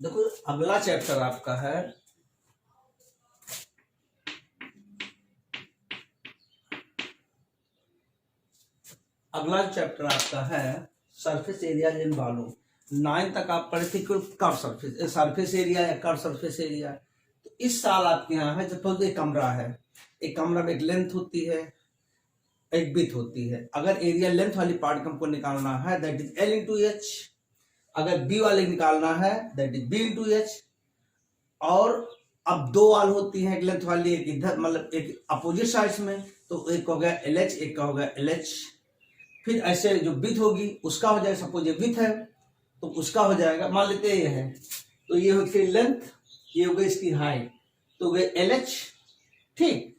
देखो अगला चैप्टर आपका है सरफेस एरिया इन वॉल्यूम। 9 तक आप पढ़े थे कर्व सरफेस एरिया या कर्व सरफेस एरिया। तो इस साल आपके यहाँ है जब एक कमरा है, एक कमरा में एक लेंथ होती है, एक विड्थ होती है। अगर एरिया लेंथ वाली पार्ट को हमको निकालना है that is L into H, अगर बी वाले निकालना है that is B into H. और अब दो वाल होती हैं, एक लेंथ वाली एक इधर मतलब एक अपोजिट साइड्स में, तो एक हो गया LH, एक का हो गया LH। फिर ऐसे जो विड्थ होगी उसका हो जाएगा, सपोज ये विड्थ है तो उसका हो जाएगा, मान लेते हैं ये है तो ये होगी लेंथ, ये हो गई इसकी हाइट, तो गए LH। ठीक,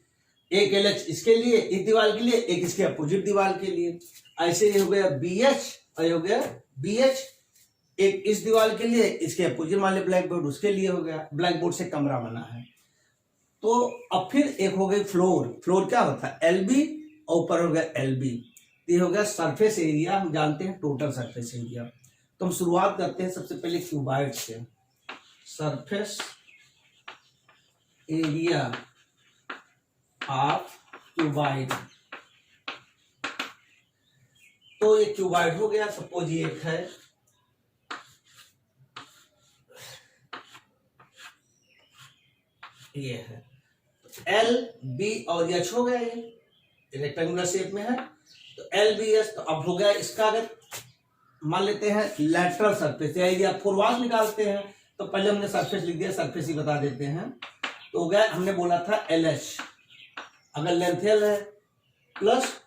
एक LH इसके लिए इस दीवार के लिए, एक इसके अपोजिट दीवार के लिए। ऐसे ये हो गया BH और ये हो गया BH, एक इस दीवार के लिए, इसके अपोजिट वाले ब्लैक बोर्ड उसके लिए हो गया। ब्लैक बोर्ड से कमरा बना है। तो अब फिर एक हो गई फ्लोर क्या होता है LB और ऊपर हो गया LB। ये हो गया सरफेस एरिया, हम जानते हैं टोटल सरफेस एरिया। तो हम शुरुआत करते हैं सबसे पहले क्यूबाइड से। सरफेस एरिया ऑफ क्यूबाइड, तो ये क्यूबाइड हो गया। सपोज ये एक है, ये है L B और H हो गया, ये रेक्टेंगुलर शेप में है तो LBH। तो अब हो गया इसका, अगर मान लेते हैं लैटरल सरफेस एरिया फॉरवर्ड निकालते हैं तो पहले हमने सरफेस लिख दिया, सरफेस ही बता देते हैं। तो हो गया, हमने बोला था LH, अगर लेंथ L है प्लस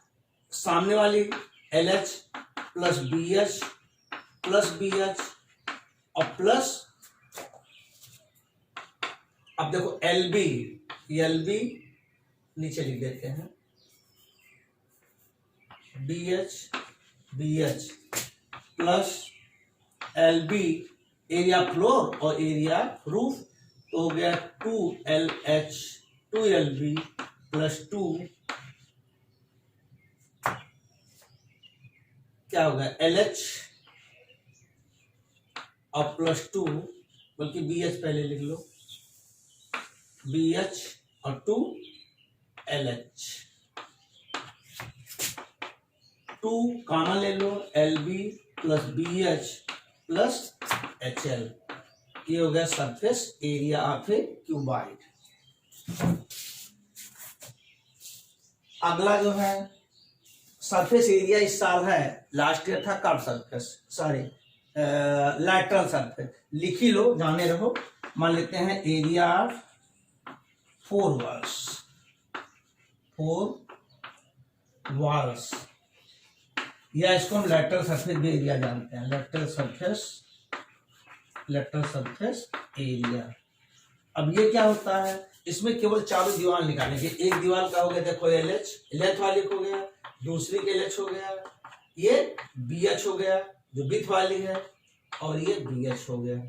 सामने वाली LH प्लस BH और प्लस अब देखो LB नीचे लिख देते हैं, BH plus LB area floor और एरिया रूफ, तो हो गया 2LH 2LB प्लस 2 क्या होगा LH और प्लस 2, बल्कि BH पहले लिख लो, BH और 2LH, 2 कॉमन ले लो, LB plus BH plus HL। ये हो गया surface area of A cuboid. अगला जो है सरफेस एरिया इस साल है, लास्ट ईयर था curve surface, sorry lateral surface. लिख ही लो, जाने रहो। मान लेते हैं एरिया ऑफ 4 वॉल्स, या इसको हम लैटरल सरफेस भी एरिया जानते हैं, लैटरल सरफेस एरिया। अब ये क्या होता है, इसमें केवल चारों दीवार निकालेंगे। एक दीवार का हो गया देखो LH, लेंथ वाली हो गया, दूसरी के LH हो गया, ये BH हो गया जो विड्थ वाली है, और ये BH हो गया।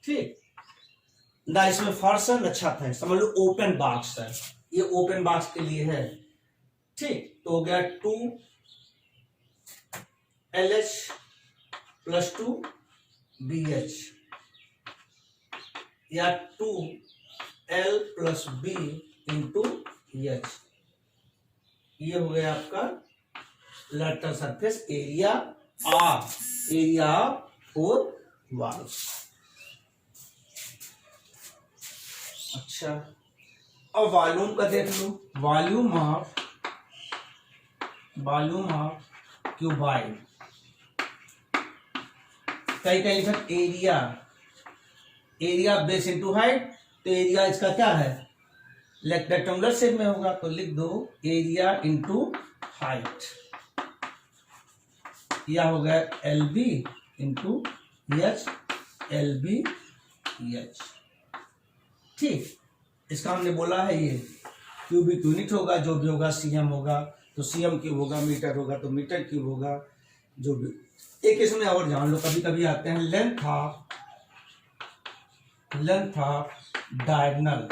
ठीक ना, इसमें फर्सन अच्छा था, समझ लो ओपन बॉक्स है, ये ओपन बॉक्स के लिए है। ठीक, तो हो गया 2LH प्लस 2BH या 2L plus B into H। ये हो गया आपका lateral surface area of 4 walls. अच्छा, अब वॉल्यूम का देख लो, वॉल्यूम ऑफ क्यूबाइड कहीं कहीं लिखा एरिया बेस इंटू हाइट, तो एरिया इसका क्या है रेक्टेंगुलर शेप में होगा, तो लिख दो एरिया इंटू हाइट, या हो गया LB into H, LB H। ठीक, इसका हमने बोला है ये क्यूबिक यूनिट होगा, जो भी होगा CM होगा तो CM क्यूब होगा, मीटर होगा तो मीटर क्यूब होगा, जो भी। एक इसमें और जान लो, कभी कभी आते हैं लेंथ ऑफ डायगोनल,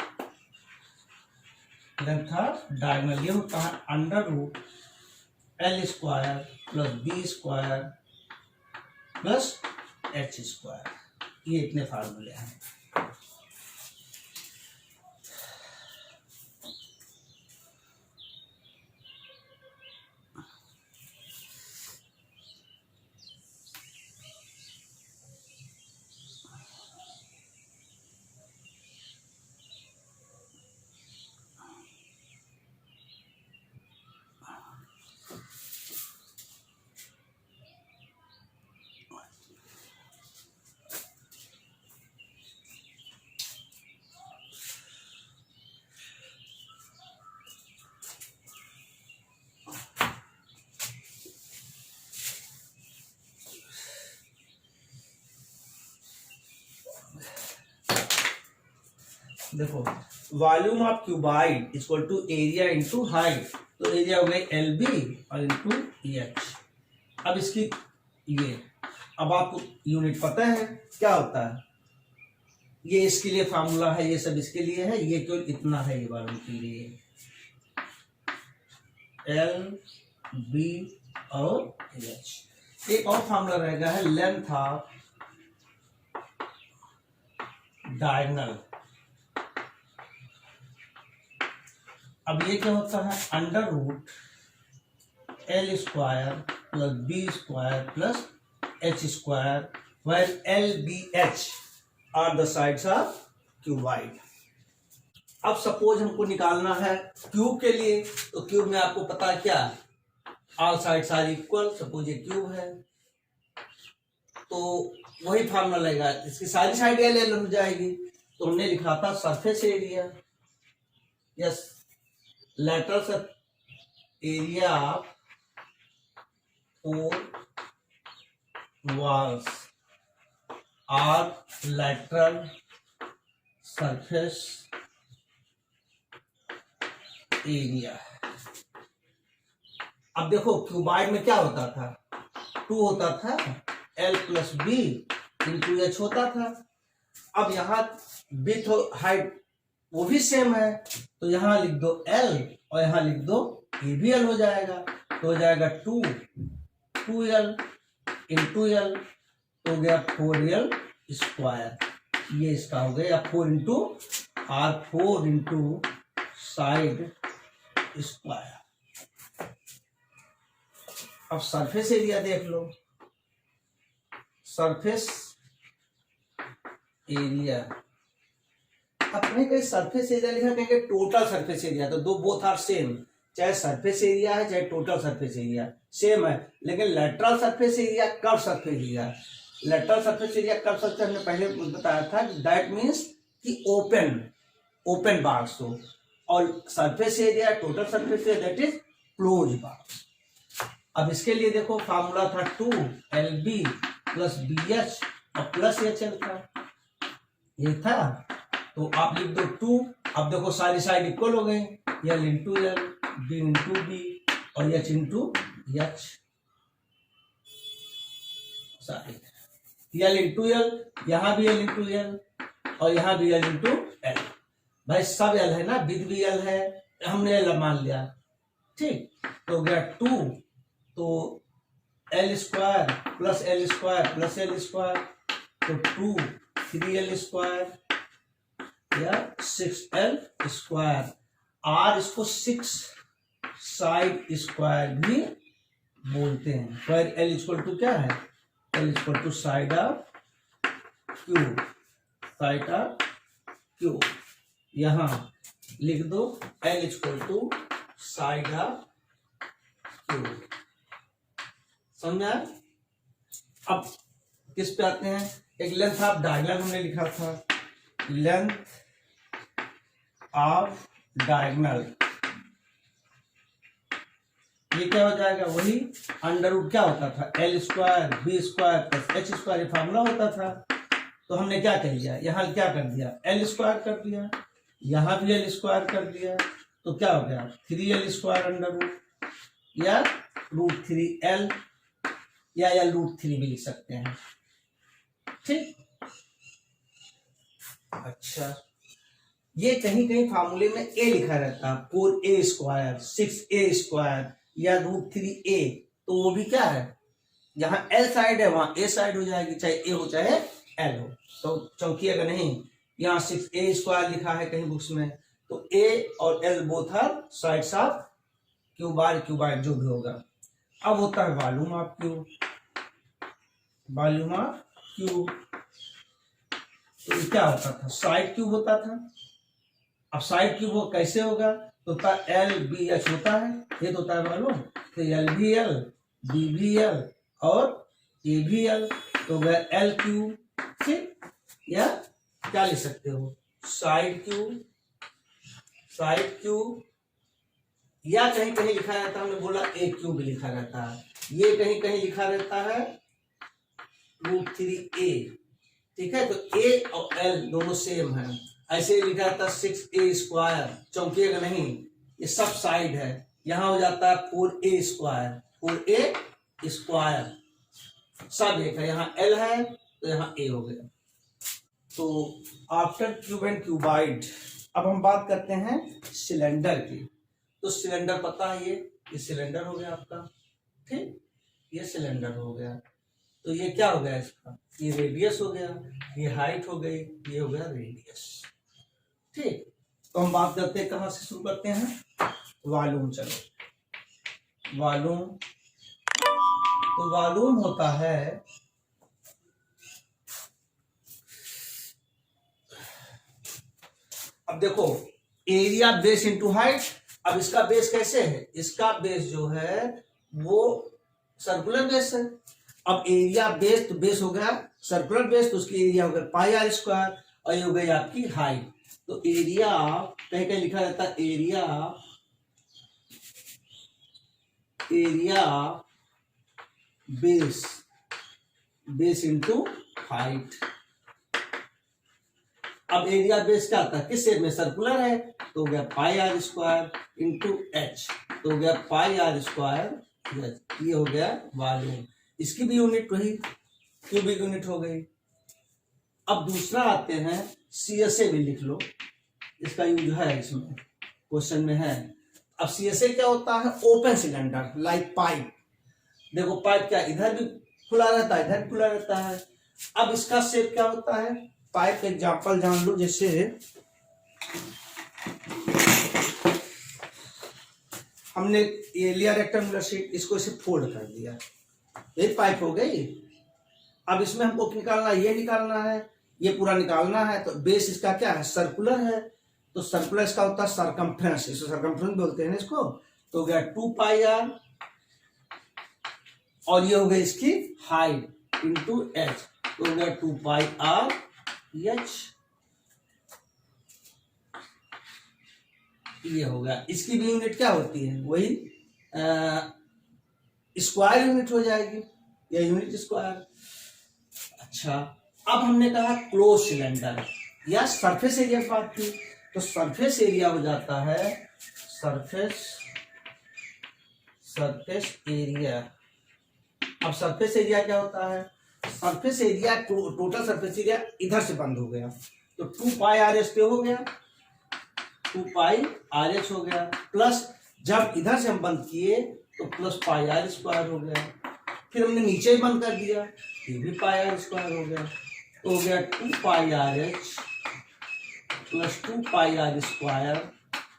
ये होता है √L² plus B² plus H²। ये इतने फार्मूले हैं। देखो volume of cuboid equal to area into height, तो एरिया हो गई एल बी और इंटू एच। अब इसकी ये, अब आपको यूनिट पता है क्या होता है, ये इसके लिए फार्मूला है, ये सब इसके लिए है, ये केवल इतना है ये वॉल्यूम के लिए, एल बी और एच। एक और फार्मूला रहेगा है लेंथ ऑफ डायगोनल। अब ये क्या होता है, under root L square plus B square plus H square, where L B H are the sides of cuboid. अब सपोज हमको निकालना है क्यूब के लिए, तो क्यूब में आपको पता है क्या, all sides are equal. Suppose ये क्यूब है तो वही फार्मूला लगेगा, इसकी सारी साइड एल एल हो जाएगी। तो हमने लिखा था surface area, yes, lateral area of 4 walls or lateral surface area। अब देखो क्यूबाइड में क्या होता था, 2 होता था, L plus B into H होता था। अब यहाँ विड्थ हाइट वो भी सेम है, तो यहां लिख दो L और यहां लिख दो ये भी L हो जाएगा, तो हो जाएगा 2L इंटू L, तो हो गया 4L स्क्वायर। ये इसका हो गया 4 into R, 4 into side square. अब सरफेस एरिया देख लो, सरफेस एरिया, अब कहीं सरफेस एरिया लिखा, कहीं टोटल सरफेस एरिया, तो दो बोथ आर सेम, चाहे सरफेस एरिया है चाहे टोटल सरफेस एरिया सेम है। लेकिन lateral surface area, curve surface area, lateral surface area curve surface हमने पहले बताया था, दैट मीन्स कि ओपन बार्स हो, और surface area, total surface area, that is close bars. अब इसके लिए देखो फार्मूला था 2LB प्लस BH और प्लस HL था, ये था, तो आप लिख दो 2। अब देखो सारी साइड इक्वल हो गई, L into L, B into B और H into H, L into L, यहां भी L इंटू एल और यहां भी L इंटू एल। भाई सब L है ना, विद भी L है, हमने L मान लिया, ठीक। तो हो गया 2, तो L square plus L square plus L square, तो 2 3L स्क्वायर या 6L स्क्वायर। R इसको 6 साइड स्क्वायर भी बोलते हैं। फिर L इक्वल टू क्या है, L equal to side of cube, side of cube. यहां लिख दो L equal to side of cube, समझा। अब किस पे आते हैं, एक लेंथ ऑफ डायगोनल हमने लिखा था, लेंथ ऑफ डायगोनल, ये क्या हो जाएगा, वही अंडर रूट क्या होता था, L square B square plus H square, formula होता था। तो हमने क्या कर लिया, यहाँ क्या कर दिया, L स्क्वायर कर दिया, यहाँ भी L स्क्वायर कर दिया, तो क्या हो गया 3L स्क्वायर अंडर रूट, या रूट 3L, या रूट 3 भी लिख सकते हैं, ठीक। अच्छा, ये कहीं कहीं फार्मूले में A लिखा रहता है, 4A स्क्वायर 6A स्क्वायर या रूट 3A, तो वो भी क्या है, जहां L साइड है वहां A साइड हो जाएगी, चाहे A हो चाहे एल हो। तो चौकी अगर नहीं, यहाँ 6a² लिखा है कहीं बुक्स में, तो a और l both are sides of cuboid जो भी होगा। अब होता है volume of cube, volume of cube. तो ये क्या होता था, साइड क्यूब होता था। अब साइड क्यूब वो कैसे होगा, तो होता है LBH होता है, ये तो होता है मालूम, तो LBL, BBL और ABL, तो वह L क्यूब। ठीक, या क्या लिख सकते हो, साइड क्यूब, साइड क्यूब, या कहीं कहीं लिखा रहता है, हमने बोला A क्यूब भी लिखा रहता है, ये कहीं कहीं लिखा रहता है √3a। ठीक है, तो A और L दोनों सेम है, ऐसे लिखा रहता है 6a², चौंकिएगा नहीं, ये सब साइड है, यहां हो जाता है 4a², 4a², सब एक है, यहाँ L है तो यहाँ A हो गया। तो आफ्टर क्यूब एंड क्यूबाइड, अब हम बात करते हैं सिलेंडर की। तो सिलेंडर पता है, ये सिलेंडर हो गया आपका, ठीक, ये सिलेंडर हो गया। तो ये क्या हो गया इसका, ये रेडियस हो गया, ये हाइट हो गई, ये हो गया रेडियस। ठीक, तो हम बात करते हैं, कहाँ से शुरू करते हैं, वॉल्यूम। चलो वॉल्यूम, तो वॉल्यूम होता है, अब देखो एरिया बेस इंटू हाइट। अब इसका बेस कैसे है, इसका बेस जो है वो सर्कुलर बेस है। अब एरिया बेस, तो बेस हो गया सर्कुलर बेस, तो उसकी एरिया हो गया πr², और ये हो गई आपकी हाइट। तो एरिया कहीं कहीं लिखा रहता है एरिया बेस इंटू हाइट। अब एरिया बेस क्या आता है, किस शेप में, सर्कुलर है, तो हो गया πr² इंटू h, तो हो गया πr², ये हो गया वॉल्यूम। इसकी भी यूनिट वही क्यूबिक यूनिट हो गई। अब दूसरा आते हैं CSA, भी लिख लो, इसका यूज है इसमें, क्वेश्चन में है। अब CSA क्या होता है, ओपन सिलेंडर लाइक पाइप। देखो पाइप क्या इधर भी खुला रहता है, इधर भी खुला रहता है। अब इसका शेप क्या होता है, पाइप एग्जांपल जान लो, जैसे हमने ये लिया रेक्टेंगुलर शीट, इसको इसे फोल्ड कर दिया, ये पाइप हो गई। अब इसमें हमको निकालना है, ये निकालना है, ये पूरा निकालना है। तो बेस इसका क्या है, सर्कुलर है, तो सर्कुलर इसका होता है सरकमफ्रेंस, इसको सरकमफ्रेंस बोलते हैं इसको। तो हो गया 2πr, और ये हो गई इसकी हाइट इंटू h, तो हो गया 2πr h, ये हो गया। इसकी भी यूनिट क्या होती है, वही स्क्वायर यूनिट हो जाएगी, या यूनिट स्क्वायर। अच्छा, अब हमने कहा क्लोज सिलेंडर या सरफेस एरिया की बात की, तो सरफेस एरिया हो जाता है सरफेस एरिया। अब सरफेस एरिया क्या होता है, surface area, total surface area इधर से बंद हो गया, तो 2πr² पे हो गया, 2πr² हो गया, प्लस जब इधर से हम बंद किए तो प्लस πr² हो गया, फिर हमने नीचे ही बंद कर दिया, ये भी πr² हो गया, तो हो गया 2πrh प्लस 2πr²।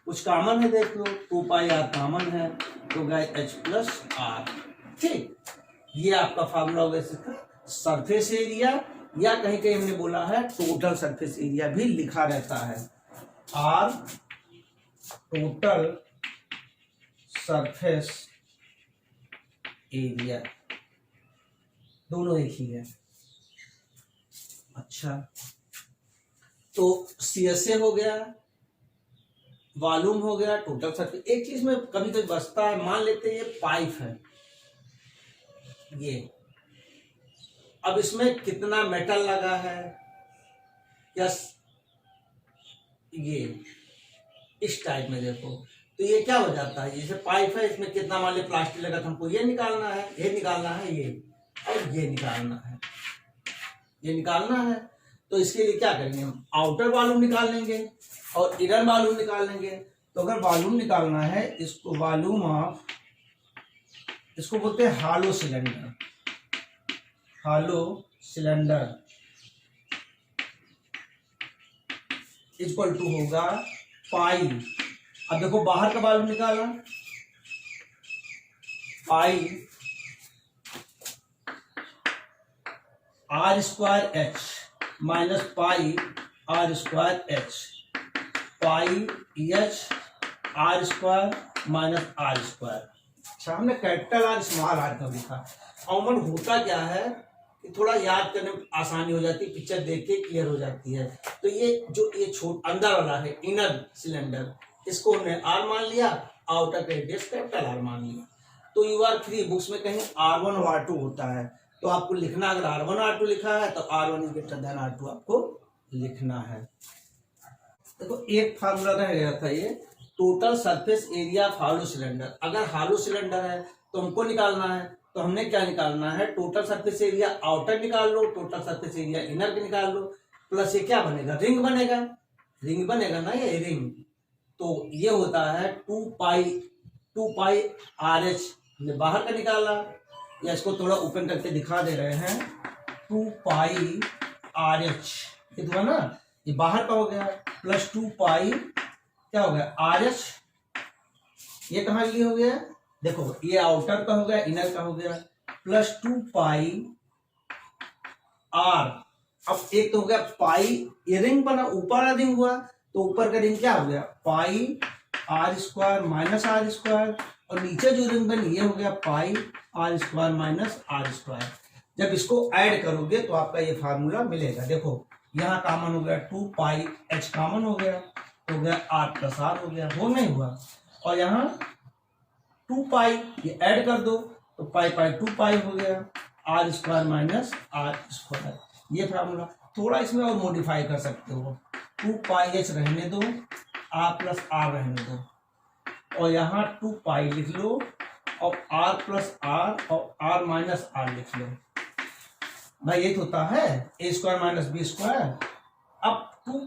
कुछ कॉमन है देख लो, 2πr कॉमन है, तो गया h प्लस r। ठीक, ये आपका फार्मूला होगा इसका सरफेस एरिया, या कहीं कहीं हमने बोला है टोटल सरफेस एरिया भी लिखा रहता है, r टोटल सरफेस एरिया, दोनों एक ही है। अच्छा, तो CSA हो गया, वॉल्यूम हो गया, टोटल सरफेस। एक चीज में कभी कभी बचता है, मान लेते हैं ये पाइप है, ये, अब इसमें कितना मेटल लगा है, यस, ये इस टाइप में देखो, तो ये क्या हो जाता है, जैसे पाइप है, इसमें कितना मान ली प्लास्टिक लगा था, हमको ये निकालना है, ये निकालना है, ये और ये निकालना है, ये निकालना है। तो इसके लिए क्या करेंगे, हम आउटर वॉल्यूम निकाल लेंगे और इनर वॉल्यूम निकाल लेंगे। तो अगर वॉल्यूम निकालना है, इसको वॉल्यूम ऑफ, इसको बोलते हैं hollow cylinder, hollow cylinder. Equal to होगा पाई, अब देखो बाहर का वॉल्यूम निकाला, pi are square h minus pi are square h, pi h r square minus are square. अच्छा, हमने कैपिटल आर स्मॉल आर का लिखा। कॉमन होता क्या है कि थोड़ा याद करने में आसानी हो जाती है, पिक्चर देख के क्लियर हो जाती है। तो ये जो ये छोटा अंदर वाला है इनर सिलेंडर, इसको हमने आर मान लिया, आउटर रेडियस कैपिटल आर मान लिया। तो यू आर फ्री, बुक्स में कहीं R1 और R2 होता है, तो आपको लिखना, अगर R1 R2 लिखा है तो R1 is greater than R2 आपको लिखना है। देखो एक फार्मूला रह गया था, ये total surface area of hello cylinder. अगर हालो सिलेंडर है तो हमको निकालना है, तो हमने क्या निकालना है, टोटल सरफेस एरिया आउटर निकाल लो, टोटल सरफेस एरिया इनर के निकाल लो, प्लस ये क्या बनेगा, रिंग बनेगा, रिंग बनेगा ना ये रिंग। तो ये होता है 2 पाई RH, ये बाहर का निकाला, या इसको थोड़ा ओपन करके दिखा दे रहे हैं, 2 पाई RH ये हुआ ना, ये बाहर का हो गया, प्लस 2 पाई क्या हो गया RH, ये कहाँ लिए हो गया, देखो ये आउटर का हो गया, इनर का हो गया, प्लस 2 पाई R। अब एक तो हो गया पाई, ये रिंग बना, ऊपर का रिंग हुआ, तो ऊपर का रिंग क्या हो गया, pi are square minus are square, और नीचे जो रिंग बनी ये हो गया pi are square minus are square. जब इसको ऐड करोगे तो आपका ये फार्मूला मिलेगा। देखो यहाँ कॉमन हो गया 2 पाई एच कॉमन हो गया आर प्लस आर हो गया, हो नहीं हुआ, और यहाँ 2 पाई ये ऐड कर दो तो पाई पाई 2 पाई हो गया, R square minus are square, ये फार्मूला। थोड़ा इसमें और मॉडिफाई कर सकते हो, 2 पाई एच रहने दो, आर प्लस आर रहने दो, और यहाँ 2 पाई लिख लो, और आर प्लस आर और आर माइनस आर लिख लो। भाई ये तो होता है ए स्क्वायर माइनस बी स्क्वायर। अब 2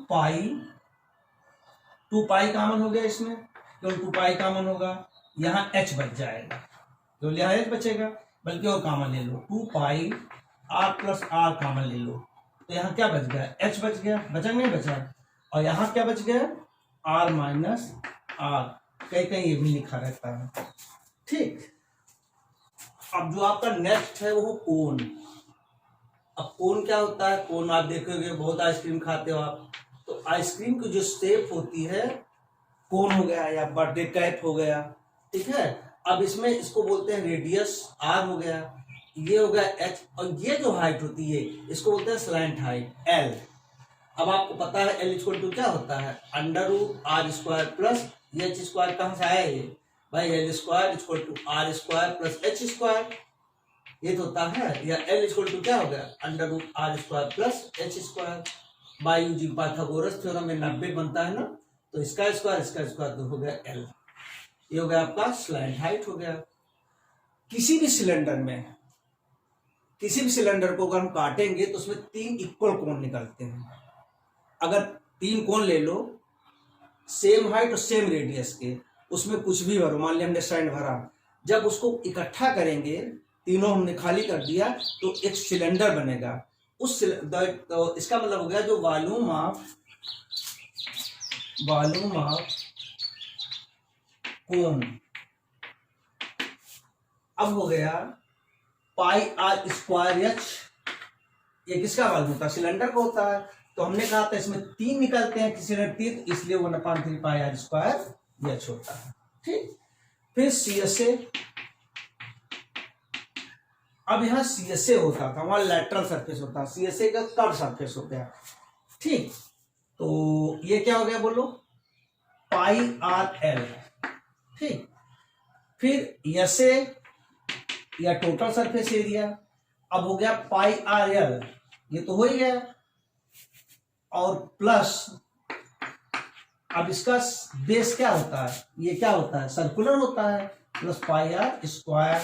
पाई कॉमन हो गया इसमें, केवल 2 पाई कॉमन होगा, यहाँ एच बच जाएगा, केवल यहाँ एच बचेगा, बल्कि और कॉमन ले लो, 2 पाई आर प्लस आर कॉमन ले लो, तो यहाँ क्या बच गया, एच बच गया, बचा नहीं बचा, और यहाँ क्या बच गया, आर माइनस आर, कहीं कहीं ये भी लिखा रहता है, ठीक। अब जो आपका नेक्स्ट है वो कोन। अब कोन क्या होता है, कोन आप देखोगे बहुत आइसक्रीम खाते हो आप, तो आइसक्रीम की जो शेप होती है कोन हो गया या बर्थडे कैप हो गया, ठीक है। अब इसमें इसको बोलते हैं रेडियस आर हो गया, ये हो गया एच, और ये जो हाइट होती है इसको बोलते हैं स्लैंट हाइट एल। अब आपको पता है एल इक्वल टू क्या होता है, under root R square plus H square. कहाँ से आया ये भाई, L square equal to R square plus H square, ये तो होता है, या एल इक्वल टू क्या हो गया, under root R square plus H square. By using Pythagoras theorem में 90 बनता है ना, तो इसका स्क्वायर तो हो गया एल, ये हो गया आपका स्लैंट हाइट हो गया। किसी भी सिलेंडर को अगर हम काटेंगे तो उसमें 3 इक्वल कोण निकलते हैं। अगर 3 कोण ले लो सेम हाइट और सेम रेडियस के, उसमें कुछ भी भरो, मान लिया हमने स्टैंड भरा, जब उसको इकट्ठा करेंगे, तीनों हमने खाली कर दिया, तो एक सिलेंडर बनेगा। तो इसका मतलब हो गया जो वॉल्यूम ऑफ कोन अब हो गया पाई आर स्क्वायर एच, ये किसका वॉल्यूम होता है, सिलेंडर का होता है। तो हमने कहा था इसमें 3 निकलते हैं किसी ने 3, इसलिए 1/3 पाई आर स्क्वायर एच होता है, ठीक। फिर CSA, अब यहाँ CSA होता था, वहां लैटरल सरफेस होता है, CSA का कर्व सरफेस हो गया, ठीक। तो ये क्या हो गया बोलो, पाई आर एल, ठीक। फिर SA या टोटल सरफेस एरिया, अब हो गया पाई आर एल, ये तो हो ही गया, और प्लस अब इसका बेस क्या होता है, ये क्या होता है, सर्कुलर होता है, प्लस पाई आर स्क्वायर,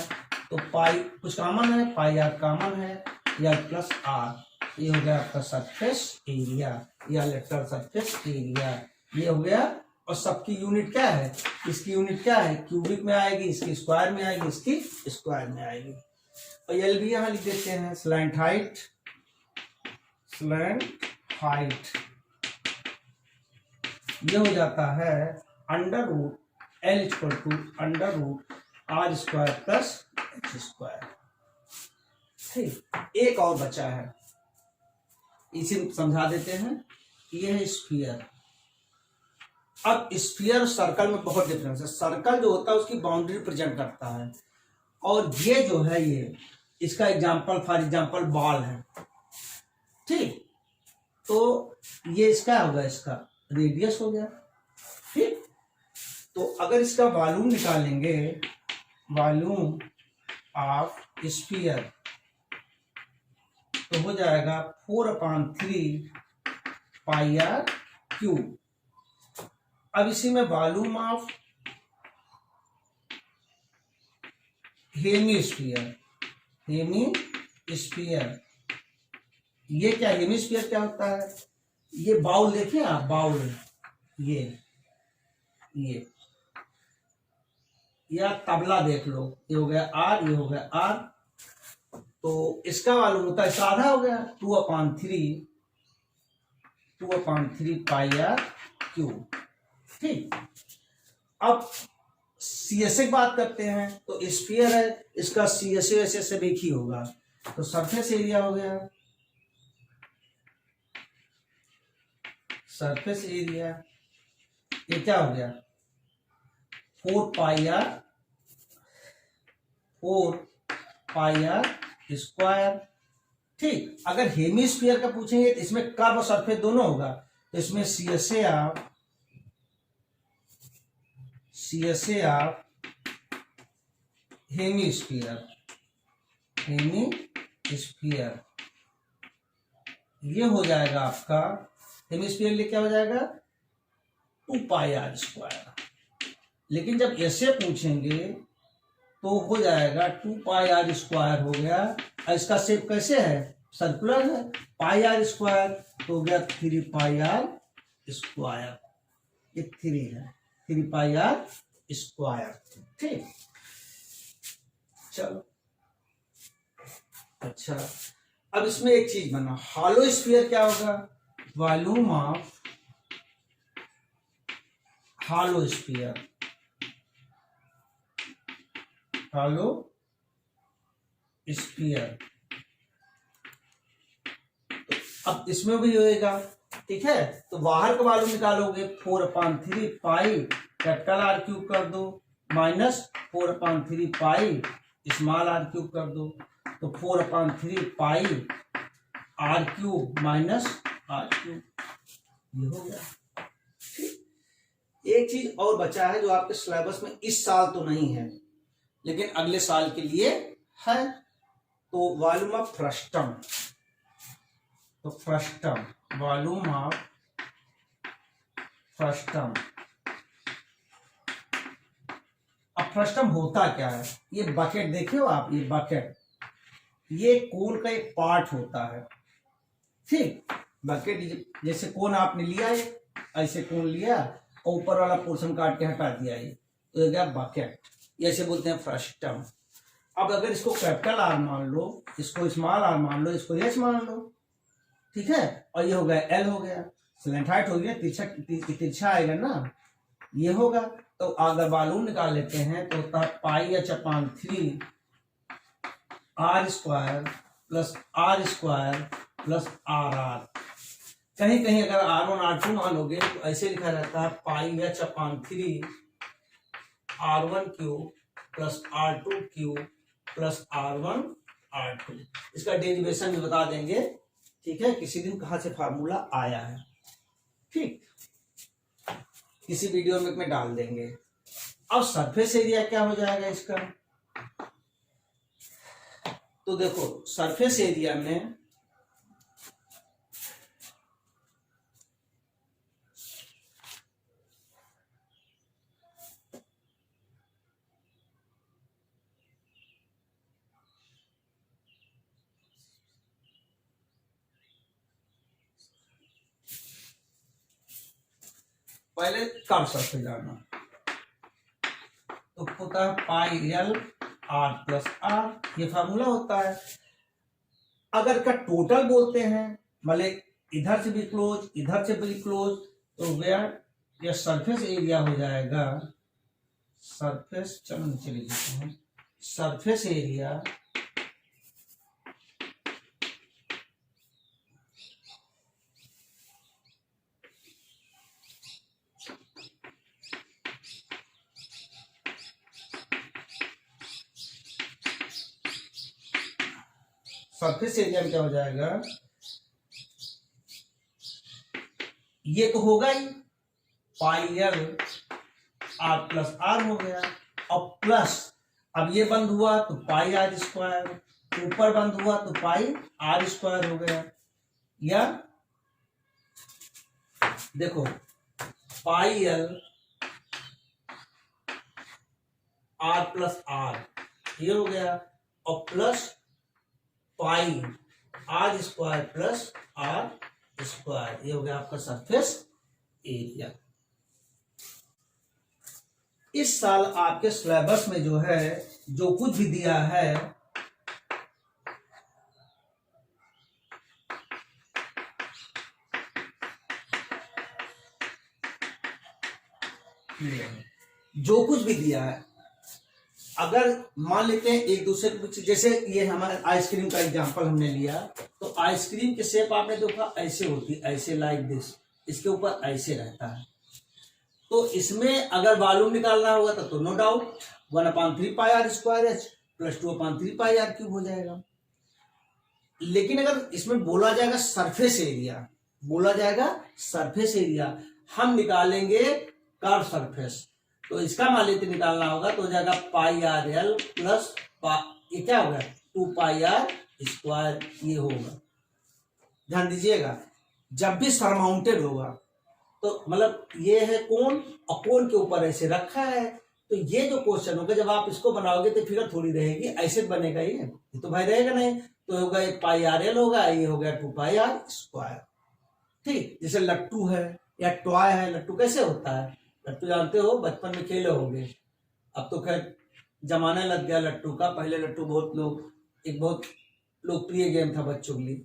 तो पाई कुछ कॉमन है, पाई आर कॉमन है, या प्लस आर, ये हो गया आपका सरफेस एरिया या लेटरल सरफेस एरिया, ये हो गया। और सबकी यूनिट क्या है, इसकी यूनिट क्या है, क्यूबिक में आएगी, इसकी स्क्वायर में आएगी, इसकी स्क्वायर में आएगी। और एल भी यहां लिख देते हैं, स्लैंट हाइट ये हो जाता है under root L equal to under root R square plus H square. ठीक, एक और बचा है, इसे समझा देते हैं। ये है स्फीयर। अब स्फीयर और सर्कल में बहुत डिफरेंस है। सर्कल जो होता है उसकी बाउंड्री प्रेजेंट करता है, और ये जो है ये इसका एग्जाम्पल फॉर एग्जाम्पल बॉल है। ठीक, तो ये इसका होगा, इसका रेडियस हो गया। ठीक, तो अगर इसका वॉल्यूम निकालेंगे, वॉल्यूम ऑफ स्फीयर, तो हो जाएगा 4/3 पाई आर क्यूब। अब इसी में वॉल्यूम ऑफ हेमीस्फीयर, हेमीस्फीयर, ये क्या हेमीस्फीयर क्या होता है? ये बाउल देखें आप, बाउल, ये या तबला देख लो, ये हो गया आर, ये हो गया आर। तो इसका वाल्यूम होता है, आधा हो गया 2/3 पाई आर क्यूब। ठीक, अब सीएसए की बात करते हैं, तो स्फीयर है, इसका सीएसए ऐसे सब एक ही होगा। तो सरफेस एरिया हो गया, सरफेस एरिया, ये क्या हो गया 4 पाई आर स्क्वायर। ठीक, अगर हेमीस्फीयर का पूछेंगे तो इसमें कर्व और सरफेस दोनों होगा, तो इसमें सीएसए ऑफ हेमीस्फीयर, ये हो जाएगा आपका, हेमीस्फीयर लिए क्या हो जाएगा 2 पाई आर स्क्वायर। लेकिन जब ऐसे पूछेंगे तो हो जाएगा 2 पाई आर स्क्वायर हो गया। इसका शेप कैसे है, सर्कुलर है, पाई आर स्क्वायर तो हो गया 3 पाई आर स्क्वायर। ये 3 है, 3 पाई आर स्क्वायर। ठीक, चलो अच्छा, अब इसमें एक चीज बना, हॉलो स्फीयर क्या होगा, volume of hollow sphere, hollow sphere. तो अब इसमें भी होएगा, ठीक है, तो बाहर का वॉल्यूम निकालोगे 4/3 पाई कैपिटल आर क्यूब कर दो, minus 4/3 pi small r cube कर दो, तो 4/3 pi are cube minus r cube, ये हो गया। एक चीज और बचा है जो आपके सिलेबस में इस साल तो नहीं है लेकिन अगले साल के लिए है, तो वॉल्यूम ऑफ फ्रस्टम। तो फ्रस्टम, वॉल्यूम ऑफ फ्रस्टम। अब फ्रस्टम होता क्या है, ये बकेट देखे हो आप, ये बकेट, ये कोन का एक पार्ट होता है। ठीक, बकेट जैसे कोन आपने लिया है, ऐसे कोन लिया और ऊपर वाला पोर्शन काट के हटा दिया, ये तो ये गया बकेट, ऐसे बोलते हैं फ्रस्टम। अब अगर इसको कैपिटल आर मान लो, इसको स्मॉल आर मान लो, इसको एच मान लो, ठीक है, और ये हो गया एल हो गया, स्लैंट हाइट हो गया, तिरछा आएगा ना, ये होगा। तो अगर वॉल्यूम निकाल लेते हैं तो होता है pi h/3 R square plus R square plus R R. कहीं कहीं अगर R1 R2 मानोगे तो ऐसे लिखा जाता है pi h/3 R1 cube plus R2 cube plus R1 R2। इसका डेरिवेशन भी बता देंगे, ठीक है, किसी दिन कहाँ से फार्मूला आया है, ठीक, किसी वीडियो में डाल देंगे। अब सरफेस एरिया क्या हो जाएगा इसका, तो देखो सरफेस एरिया में पहले कर्व सरफेस जाना, तो होता है pi L R plus R, ये फार्मूला होता है। अगर का टोटल बोलते हैं, भले इधर से भी क्लोज इधर से भी क्लोज, तो गया या सरफेस एरिया हो जाएगा, सरफेस, चलो नीचे लिख देते हैं, सरफेस एरिया सरफेस एरिया में क्या हो जाएगा, ये तो होगा ही pi L R plus r हो गया, और प्लस अब ये बंद हुआ तो पाई आर स्क्वायर, ऊपर बंद हुआ तो पाई आर स्क्वायर हो गया, या देखो pi L R plus R ये हो गया, और plus pi are square plus R square, ये हो गया आपका सरफेस एरिया। इस साल आपके सिलेबस में जो है जो कुछ भी दिया है जो कुछ भी दिया है, अगर मान लेते हैं एक दूसरे को, जैसे ये हमारे आइसक्रीम का एग्जांपल हमने लिया, तो आइसक्रीम की शेप आपने देखा ऐसे होती है, ऐसे लाइक दिस, इसके ऊपर ऐसे रहता है, तो इसमें अगर वॉल्यूम निकालना होगा तो no doubt 1/3 pi are square H plus 2/3 pi are cube हो जाएगा। लेकिन अगर इसमें बोला जाएगा सरफेस एरिया, बोला जाएगा सरफेस एरिया, हम निकालेंगे कर्व सरफेस, तो इसका मान लेते निकालना होगा तो हो जाएगा पाई आर एल प्लस ये क्या होगा 2 पाई आर स्क्वायर, ये होगा। ध्यान दीजिएगा, जब भी सरमाउंटेड होगा तो मतलब ये है कोण, और कोण के ऊपर ऐसे रखा है, तो ये जो क्वेश्चन होगा जब आप इसको बनाओगे तो फिगर थोड़ी रहेगी, ऐसे बनेगा ये तो भाई रहेगा नहीं, तो होगा एक पाई आर एल होगा, ये हो गया 2 पाई आर स्क्वायर। ठीक, जैसे लट्टू है या टॉय है, लट्टू कैसे होता है, लट्टू जानते हो बचपन में खेले होंगे, अब तो खैर जमाना लग गया लट्टू का, पहले लट्टू एक बहुत लोकप्रिय गेम था बच्चों के लिए।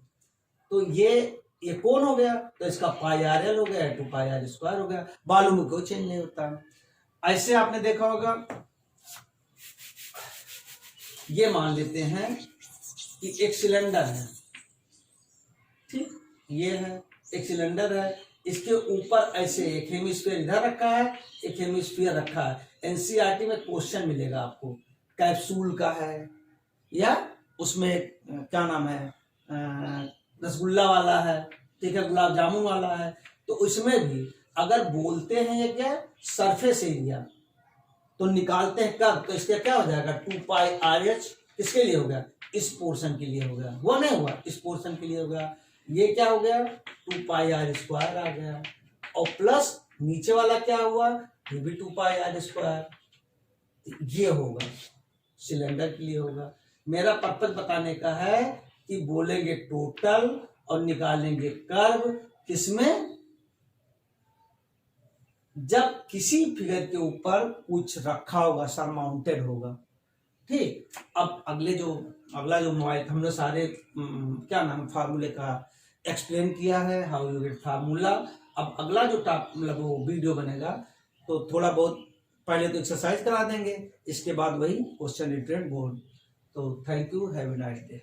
तो ये कौन हो गया, तो इसका पाई आर एल हो गया, 2 पाई आर स्क्वायर हो गया, बालू में कोई चेंज नहीं होता। ऐसे आपने देखा होगा, ये मान लेते हैं कि एक सिलेंडर है, ठीक, ये है एक सिलेंडर है, इसके ऊपर ऐसे एक हेमिस्फीयर इधर रखा है, एक हेमिस्फीयर रखा है। एनसीईआरटी में क्वेश्चन मिलेगा आपको, कैप्सूल का है या उसमें क्या नाम है रसगुल्ला वाला है, ठीक है, गुलाब जामुन वाला है, तो उसमें भी अगर बोलते हैं ये क्या सरफेस एरिया, तो निकालते हैं कब, तो इसका क्या हो जाएगा 2 पाई आर एच, किसके लिए हो गया, इस पोर्शन के लिए हो गया, वो नहीं हुआ, इस पोर्शन के लिए हो गया, ये क्या हो गया 2 पाई आर स्क्वायर आ गया, और प्लस नीचे वाला क्या हुआ, ये भी 2 पाई आर स्क्वायर, ये होगा सिलेंडर के लिए होगा। मेरा पर्पज बताने का है कि बोलेंगे टोटल और निकालेंगे कर्व, किसमें, जब किसी फिगर के ऊपर कुछ रखा होगा, सरमाउंटेड होगा। ठीक, अब अगला जो मोबाइल हमने सारे क्या नाम फार्मूले का एक्सप्लेन किया है, हाउ यू गेट फार्मूला। अब अगला जो मतलब वो वीडियो बनेगा तो थोड़ा बहुत पहले तो एक्सरसाइज करा देंगे, इसके बाद वही क्वेश्चन रिलेटेड बोर्ड। तो thank you, have a nice day.